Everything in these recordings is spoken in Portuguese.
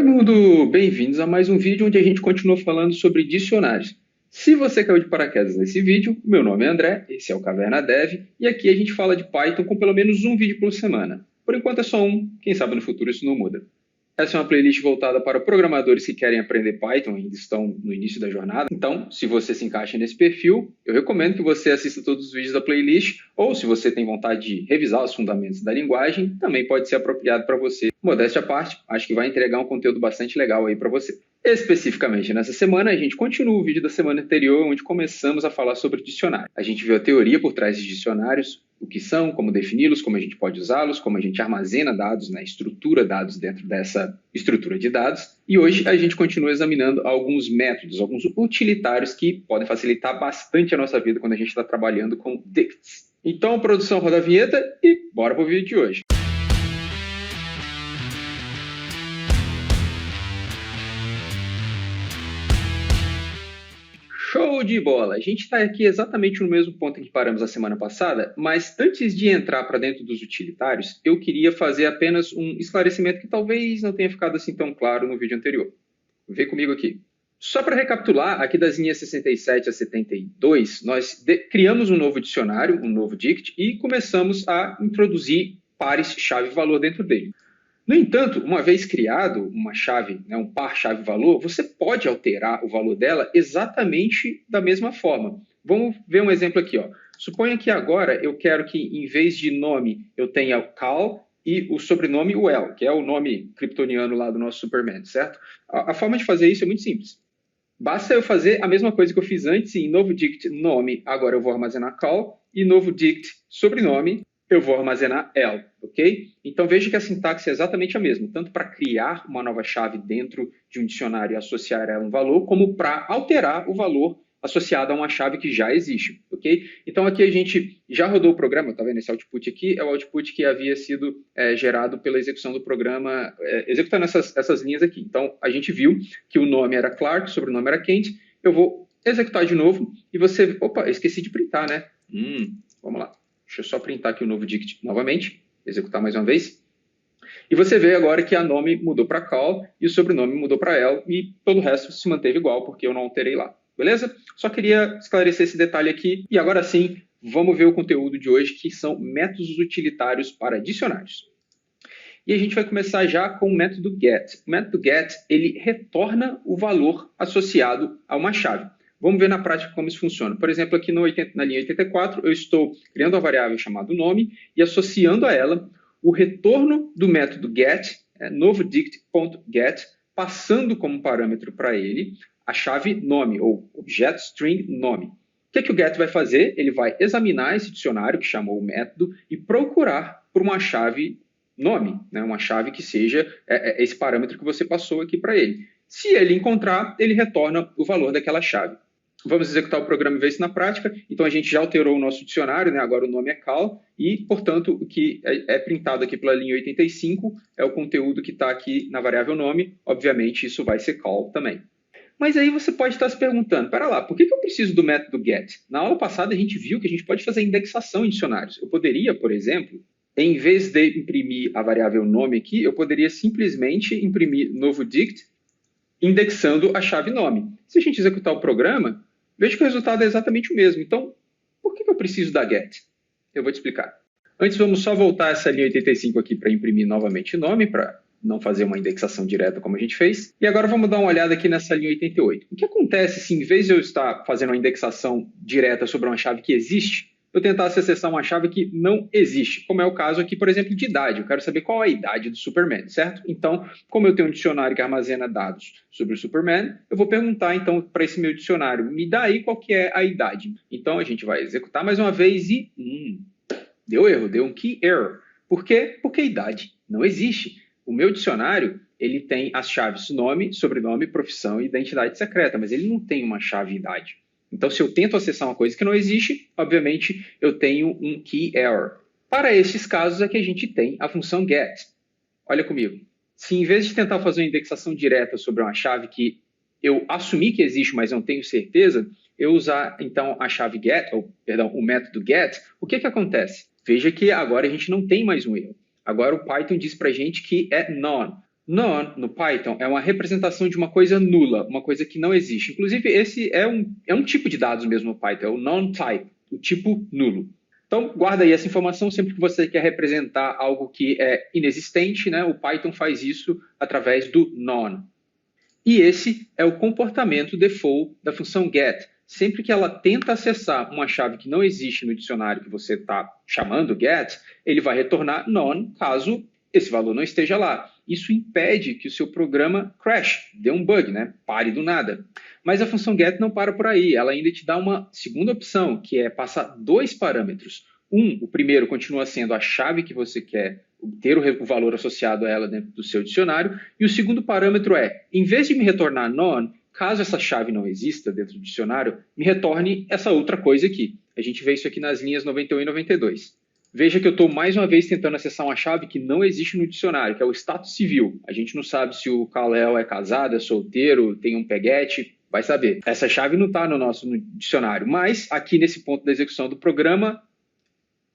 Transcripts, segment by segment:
mundo! Bem-vindos a mais um vídeo onde a gente continua falando sobre dicionários. Se você caiu de paraquedas nesse vídeo, meu nome é André, esse é o Caverna Dev, e aqui a gente fala de Python com pelo menos um vídeo por semana. Por enquanto é só um, quem sabe no futuro isso não muda. Essa é uma playlist voltada para programadores que querem aprender Python e ainda estão no início da jornada. Então, se você se encaixa nesse perfil, eu recomendo que você assista todos os vídeos da playlist, ou se você tem vontade de revisar os fundamentos da linguagem, também pode ser apropriado para você. Modéstia à parte, acho que vai entregar um conteúdo bastante legal aí para você. Especificamente nessa semana, a gente continua o vídeo da semana anterior, onde começamos a falar sobre dicionário. A gente viu a teoria por trás de dicionários, o que são, como defini-los, como a gente pode usá-los, como a gente armazena dados, estrutura dados dentro dessa estrutura de dados. E hoje a gente continua examinando alguns métodos, alguns utilitários que podem facilitar bastante a nossa vida quando a gente está trabalhando com dicts. Então, produção, roda a vinheta e bora para o vídeo de hoje. Show de bola! A gente está aqui exatamente no mesmo ponto em que paramos a semana passada, mas antes de entrar para dentro dos utilitários, eu queria fazer apenas um esclarecimento que talvez não tenha ficado assim tão claro no vídeo anterior. Vem comigo aqui. Só para recapitular, aqui das linhas 67 a 72, nós criamos um novo dicionário, um novo dict, e começamos a introduzir pares chave-valor dentro dele. No entanto, uma vez criado uma chave, um par chave-valor, você pode alterar o valor dela exatamente da mesma forma. Vamos ver um exemplo aqui. Suponha que agora eu quero que, em vez de nome, eu tenha o Cal e o sobrenome Well, que é o nome kryptoniano lá do nosso Superman, certo? A forma de fazer isso é muito simples. Basta eu fazer a mesma coisa que eu fiz antes em novo dict nome, agora eu vou armazenar Cal, e novo dict sobrenome, eu vou armazenar L, ok? Então veja que a sintaxe é exatamente a mesma, tanto para criar uma nova chave dentro de um dicionário e associar a ela um valor, como para alterar o valor associado a uma chave que já existe, ok? Então aqui a gente já rodou o programa, está vendo esse output aqui? É o output que havia sido gerado pela execução do programa, executando essas linhas aqui. Então a gente viu que o nome era Clark, o sobrenome era Kent. Eu vou executar de novo e você... Opa, esqueci de printar, né? Vamos lá. Deixa eu só printar aqui o novo dict novamente, executar mais uma vez. E você vê agora que a nome mudou para Cal e o sobrenome mudou para L e todo o resto se manteve igual porque eu não alterei lá. Beleza? Só queria esclarecer esse detalhe aqui. E agora sim, vamos ver o conteúdo de hoje, que são métodos utilitários para dicionários. E a gente vai começar já com o método get. O método get, ele retorna o valor associado a uma chave. Vamos ver na prática como isso funciona. Por exemplo, aqui na linha 84, eu estou criando uma variável chamada nome e associando a ela o retorno do método get, novo dict.get, passando como parâmetro para ele a chave nome, ou objeto string nome. O que o get vai fazer? Ele vai examinar esse dicionário que chamou o método e procurar por uma chave nome, uma chave que seja esse parâmetro que você passou aqui para ele. Se ele encontrar, ele retorna o valor daquela chave. Vamos executar o programa e ver isso na prática. Então, a gente já alterou o nosso dicionário, agora o nome é Cal, e, portanto, o que é printado aqui pela linha 85 é o conteúdo que está aqui na variável nome. Obviamente, isso vai ser Cal também. Mas aí você pode estar se perguntando, pera lá, por que eu preciso do método get? Na aula passada, a gente viu que a gente pode fazer indexação em dicionários. Eu poderia, por exemplo, em vez de imprimir a variável nome aqui, eu poderia simplesmente imprimir novo dict, indexando a chave nome. Se a gente executar o programa, veja que o resultado é exatamente o mesmo. Então, por que eu preciso da get? Eu vou te explicar. Antes, vamos só voltar essa linha 85 aqui para imprimir novamente o nome, para não fazer uma indexação direta como a gente fez. E agora vamos dar uma olhada aqui nessa linha 88. O que acontece se, em vez de eu estar fazendo uma indexação direta sobre uma chave que existe, eu tentasse acessar uma chave que não existe, como é o caso aqui, por exemplo, de idade. Eu quero saber qual é a idade do Superman, certo? Então, como eu tenho um dicionário que armazena dados sobre o Superman, eu vou perguntar, então, para esse meu dicionário, me dá aí qual que é a idade. Então, a gente vai executar mais uma vez e... deu erro, deu um key error. Por quê? Porque a idade não existe. O meu dicionário, ele tem as chaves nome, sobrenome, profissão e identidade secreta, mas ele não tem uma chave idade. Então, se eu tento acessar uma coisa que não existe, obviamente, eu tenho um key error. Para esses casos é que a gente tem a função get. Olha comigo. Se em vez de tentar fazer uma indexação direta sobre uma chave que eu assumi que existe, mas não tenho certeza, eu usar, então, a chave get, o método get, o que acontece? Veja que agora a gente não tem mais um erro. Agora o Python diz para a gente que é none. None, no Python, é uma representação de uma coisa nula, uma coisa que não existe. Inclusive, esse é um tipo de dados mesmo no Python, é o non-type, o tipo nulo. Então, guarda aí essa informação sempre que você quer representar algo que é inexistente, né? O Python faz isso através do none. E esse é o comportamento default da função get. Sempre que ela tenta acessar uma chave que não existe no dicionário que você está chamando get, ele vai retornar none caso esse valor não esteja lá. Isso impede que o seu programa crash, dê um bug, né? Pare do nada. Mas a função get não para por aí, ela ainda te dá uma segunda opção, que é passar dois parâmetros. O primeiro continua sendo a chave que você quer ter o valor associado a ela dentro do seu dicionário, e o segundo parâmetro é, em vez de me retornar none, caso essa chave não exista dentro do dicionário, me retorne essa outra coisa aqui. A gente vê isso aqui nas linhas 91 e 92. Veja que eu estou mais uma vez tentando acessar uma chave que não existe no dicionário, que é o status civil. A gente não sabe se o Kal-El é casado, é solteiro, tem um peguete, vai saber. Essa chave não está no dicionário, mas aqui nesse ponto da execução do programa,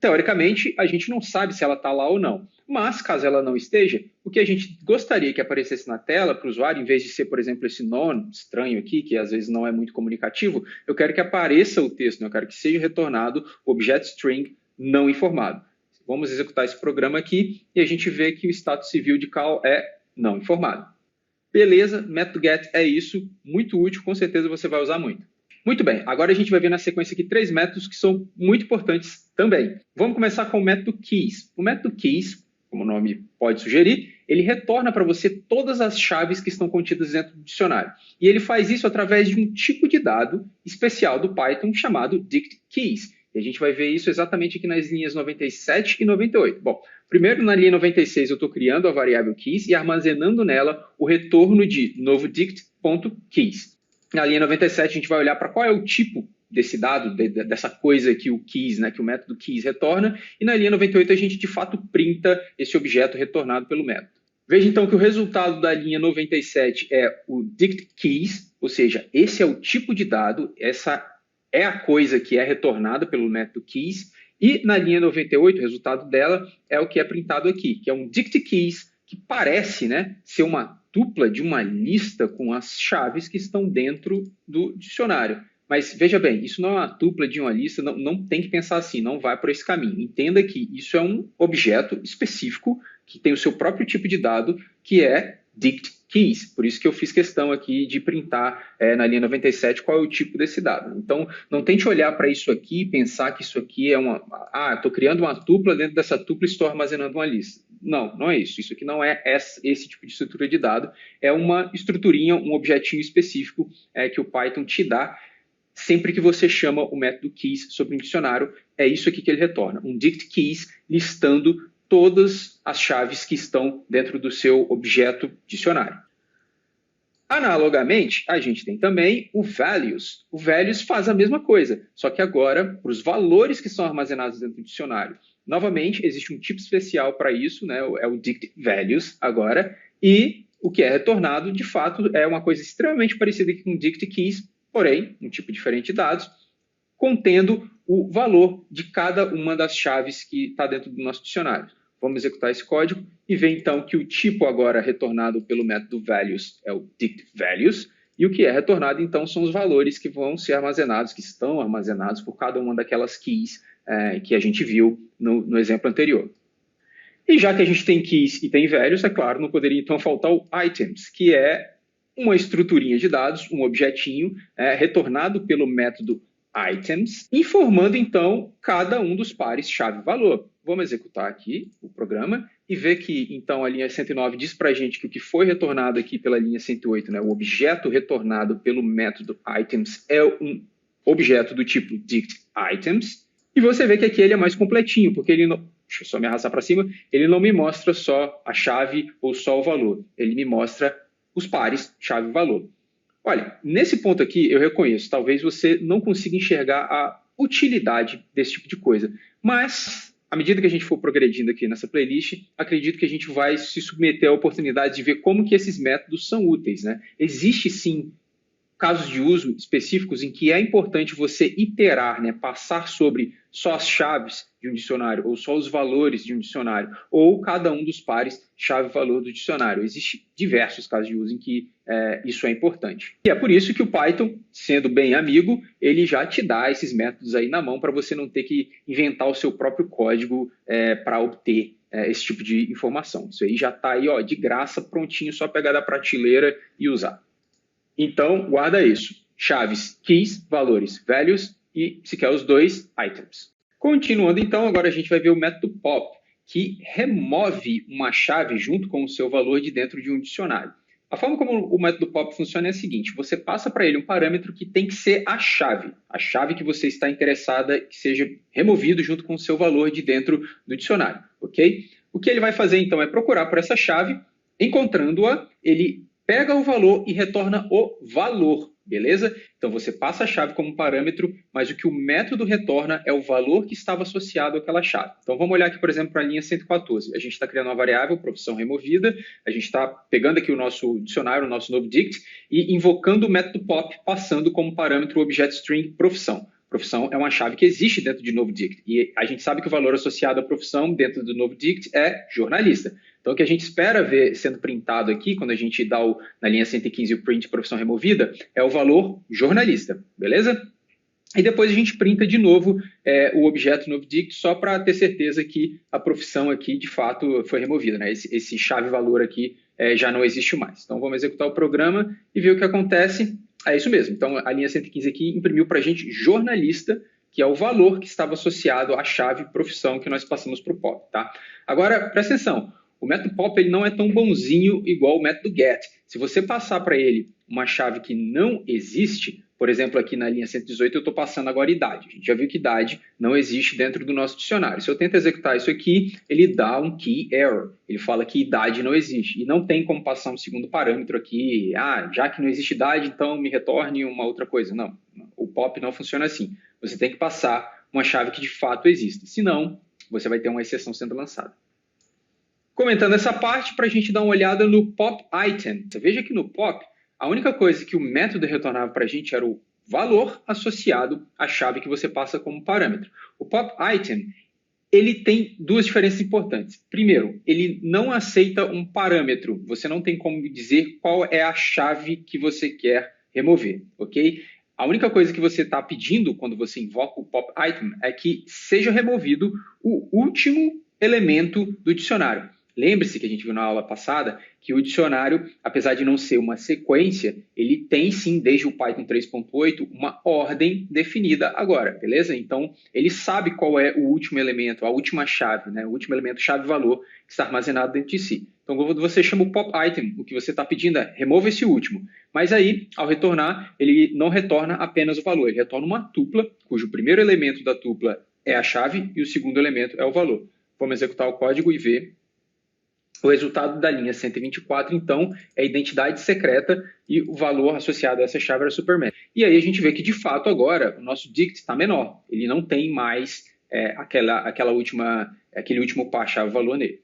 teoricamente, a gente não sabe se ela está lá ou não. Mas, caso ela não esteja, o que a gente gostaria que aparecesse na tela para o usuário, em vez de ser, por exemplo, esse none estranho aqui, que às vezes não é muito comunicativo, eu quero que apareça o texto, né? Eu quero que seja retornado o objeto string não informado. Vamos executar esse programa aqui e a gente vê que o status civil de call é não informado. Beleza, método get é isso, muito útil, com certeza você vai usar muito. Muito bem, agora a gente vai ver na sequência aqui três métodos que são muito importantes também. Vamos começar com o método keys. O método keys, como o nome pode sugerir, ele retorna para você todas as chaves que estão contidas dentro do dicionário. E ele faz isso através de um tipo de dado especial do Python chamado dict keys. E a gente vai ver isso exatamente aqui nas linhas 97 e 98. Bom, primeiro na linha 96 eu estou criando a variável keys e armazenando nela o retorno de novo dict.keys. Na linha 97 a gente vai olhar para qual é o tipo desse dado, dessa coisa que o keys, né, que o método keys retorna, e na linha 98 a gente de fato printa esse objeto retornado pelo método. Veja então que o resultado da linha 97 é o dict keys, ou seja, esse é o tipo de dado, essa é a coisa que é retornada pelo método keys, e na linha 98 o resultado dela é o que é printado aqui, que é um dict keys que parece, né, ser uma dupla de uma lista com as chaves que estão dentro do dicionário. Mas veja bem, isso não é uma dupla de uma lista, não tem que pensar assim, não vai por esse caminho. Entenda que isso é um objeto específico que tem o seu próprio tipo de dado, que é dict keys. Por isso que eu fiz questão aqui de printar na linha 97 qual é o tipo desse dado. Então, não tente olhar para isso aqui e pensar que isso aqui é uma... estou criando uma tupla, dentro dessa tupla estou armazenando uma lista. Não, não é isso. Isso aqui não é esse tipo de estrutura de dado. É uma estruturinha, um objetinho específico que o Python te dá sempre que você chama o método keys sobre um dicionário. É isso aqui que ele retorna. Um dict keys listando todas as chaves que estão dentro do seu objeto dicionário. Analogamente, a gente tem também o values. O values faz a mesma coisa, só que agora para os valores que são armazenados dentro do dicionário. Novamente, existe um tipo especial para isso, né? É o dict values agora, e o que é retornado, de fato, é uma coisa extremamente parecida com dict keys, porém, um tipo diferente de dados, contendo o valor de cada uma das chaves que está dentro do nosso dicionário. Vamos executar esse código e ver então que o tipo agora retornado pelo método values é o dict values, e o que é retornado então são os valores que vão ser armazenados, que estão armazenados por cada uma daquelas keys que a gente viu no exemplo anterior. E já que a gente tem keys e tem values, é claro, não poderia então faltar o items, que é uma estruturinha de dados, um objetinho retornado pelo método items, informando então cada um dos pares chave-valor. Vamos executar aqui o programa e ver que então a linha 109 diz para a gente que o que foi retornado aqui pela linha 108, né, o objeto retornado pelo método items é um objeto do tipo dict items, e você vê que aqui ele é mais completinho, porque ele não... Deixa eu só me arrastar para cima. Ele não me mostra só a chave ou só o valor. Ele me mostra os pares chave e valor. Olha, nesse ponto aqui eu reconheço, talvez você não consiga enxergar a utilidade desse tipo de coisa, mas à medida que a gente for progredindo aqui nessa playlist, acredito que a gente vai se submeter à oportunidade de ver como que esses métodos são úteis, né? Existe sim casos de uso específicos em que é importante você iterar, né, passar sobre só as chaves de um dicionário, ou só os valores de um dicionário, ou cada um dos pares chave-valor do dicionário. Existem diversos casos de uso em que isso é importante. E é por isso que o Python, sendo bem amigo, ele já te dá esses métodos aí na mão para você não ter que inventar o seu próprio código para obter esse tipo de informação. Isso aí já está aí, ó, de graça, prontinho, só pegar da prateleira e usar. Então, guarda isso. Chaves, keys, valores, values e, se quer, os dois, items. Continuando, então, agora a gente vai ver o método pop, que remove uma chave junto com o seu valor de dentro de um dicionário. A forma como o método pop funciona é a seguinte: você passa para ele um parâmetro que tem que ser a chave que você está interessada que seja removido junto com o seu valor de dentro do dicionário, ok? O que ele vai fazer, então, é procurar por essa chave, encontrando-a, ele pega o valor e retorna o valor, beleza? Então, você passa a chave como parâmetro, mas o que o método retorna é o valor que estava associado àquela chave. Então, vamos olhar aqui, por exemplo, para a linha 114. A gente está criando uma variável, profissão removida, a gente está pegando aqui o nosso dicionário, o nosso novo dict, e invocando o método pop, passando como parâmetro o objeto string profissão. Profissão é uma chave que existe dentro de novo dict, e a gente sabe que o valor associado à profissão dentro do novo dict é jornalista. Então, o que a gente espera ver sendo printado aqui, quando a gente dá na linha 115 o print profissão removida, é o valor jornalista, beleza? E depois a gente printa de novo o objeto novo dict só para ter certeza que a profissão aqui de fato foi removida, né? Esse chave valor aqui já não existe mais. Então, vamos executar o programa e ver o que acontece. É isso mesmo. Então, a linha 115 aqui imprimiu para a gente jornalista, que é o valor que estava associado à chave profissão que nós passamos para o pop, tá? Agora, presta atenção. O método pop ele não é tão bonzinho igual o método get. Se você passar para ele uma chave que não existe, por exemplo, aqui na linha 118 eu estou passando agora idade. A gente já viu que idade não existe dentro do nosso dicionário. Se eu tento executar isso aqui, ele dá um key error. Ele fala que idade não existe. E não tem como passar um segundo parâmetro aqui. Já que não existe idade, então me retorne uma outra coisa. Não, o pop não funciona assim. Você tem que passar uma chave que de fato existe. Senão, você vai ter uma exceção sendo lançada. Comentando essa parte, para a gente dar uma olhada no pop item. Você veja que no pop, a única coisa que o método retornava para a gente era o valor associado à chave que você passa como parâmetro. O pop item, ele tem duas diferenças importantes. Primeiro, ele não aceita um parâmetro. Você não tem como dizer qual é a chave que você quer remover, ok? A única coisa que você está pedindo quando você invoca o pop item é que seja removido o último elemento do dicionário. Lembre-se que a gente viu na aula passada que o dicionário, apesar de não ser uma sequência, ele tem sim, desde o Python 3.8, uma ordem definida agora, beleza? Então, ele sabe qual é o último elemento, a última chave, né? O último elemento chave-valor que está armazenado dentro de si. Então, quando você chama o pop item, o que você está pedindo é remova esse último. Mas aí, ao retornar, ele não retorna apenas o valor, ele retorna uma tupla, cujo primeiro elemento da tupla é a chave e o segundo elemento é o valor. Vamos executar o código e ver. O resultado da linha 124, então, é a identidade secreta e o valor associado a essa chave era superman. E aí a gente vê que, de fato, agora o nosso dict está menor. Ele não tem mais aquele último par chave-valor nele.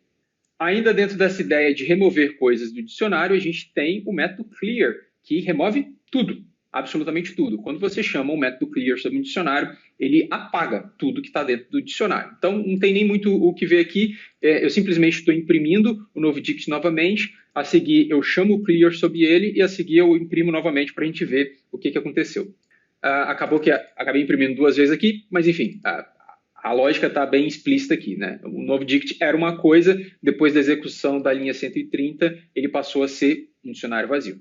Ainda dentro dessa ideia de remover coisas do dicionário, a gente tem o método clear, que remove tudo, absolutamente tudo. Quando você chama o método clear sobre um dicionário, ele apaga tudo que está dentro do dicionário. Então, não tem nem muito o que ver aqui. Eu simplesmente estou imprimindo o novo dict novamente. A seguir, eu chamo o clear sobre ele e a seguir eu imprimo novamente para a gente ver o que aconteceu. Acabou que acabei imprimindo duas vezes aqui, mas enfim, a lógica está bem explícita aqui, né? O novo dict era uma coisa, depois da execução da linha 130, ele passou a ser um dicionário vazio.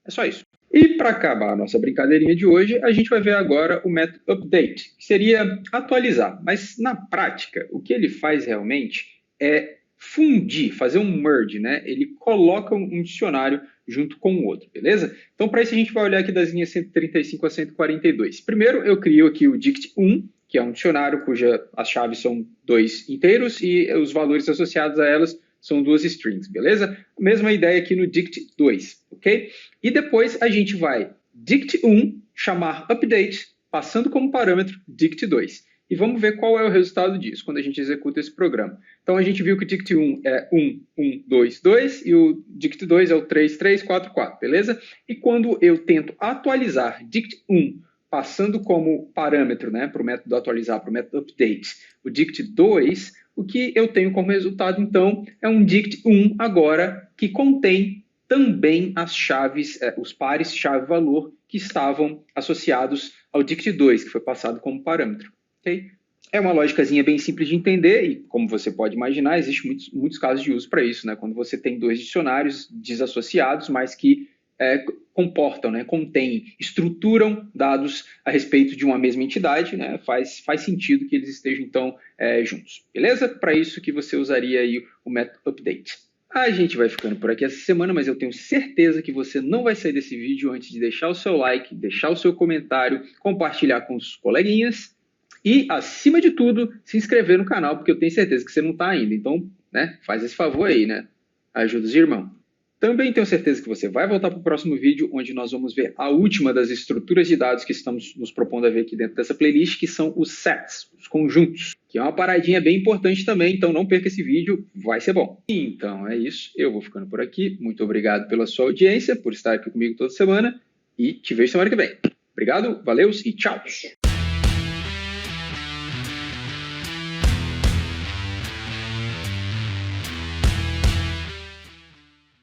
É só isso. E para acabar a nossa brincadeirinha de hoje, a gente vai ver agora o método update, que seria atualizar. Mas na prática, o que ele faz realmente é fundir, fazer um merge, né? Ele coloca um dicionário junto com o outro, beleza? Então, para isso, a gente vai olhar aqui das linhas 135 a 142. Primeiro, eu crio aqui o dict1, que é um dicionário cuja as chaves são 2 inteiros e os valores associados a elas são 2 strings, beleza? Mesma ideia aqui no dict2, ok? E depois a gente vai dict1 chamar update, passando como parâmetro dict2. E vamos ver qual é o resultado disso quando a gente executa esse programa. Então a gente viu que o dict1 é 1, 1, 2, 2 e o dict2 é o 3, 3, 4, 4, beleza? E quando eu tento atualizar dict1 passando como parâmetro, né, para o método atualizar, para o método update, o dict 2, o que eu tenho como resultado, então, é um dict 1 agora, que contém também as chaves, os pares chave-valor que estavam associados ao dict 2, que foi passado como parâmetro. Okay? É uma lógicazinha bem simples de entender e, como você pode imaginar, existem muitos casos de uso para isso, né? Quando você tem dois dicionários desassociados, mas que comportam, né? Contêm, estruturam dados a respeito de uma mesma entidade, né? Faz sentido que eles estejam, então, juntos. Beleza? Para isso que você usaria aí o método update. A gente vai ficando por aqui essa semana, mas eu tenho certeza que você não vai sair desse vídeo antes de deixar o seu like, deixar o seu comentário, compartilhar com os coleguinhas e, acima de tudo, se inscrever no canal, porque eu tenho certeza que você não está ainda. Então, né, faz esse favor aí, né? Ajuda os irmãos. Também tenho certeza que você vai voltar para o próximo vídeo, onde nós vamos ver a última das estruturas de dados que estamos nos propondo a ver aqui dentro dessa playlist, que são os sets, os conjuntos, que é uma paradinha bem importante também, então não perca esse vídeo, vai ser bom. Então é isso, eu vou ficando por aqui. Muito obrigado pela sua audiência, por estar aqui comigo toda semana e te vejo semana que vem. Obrigado, valeu e tchau!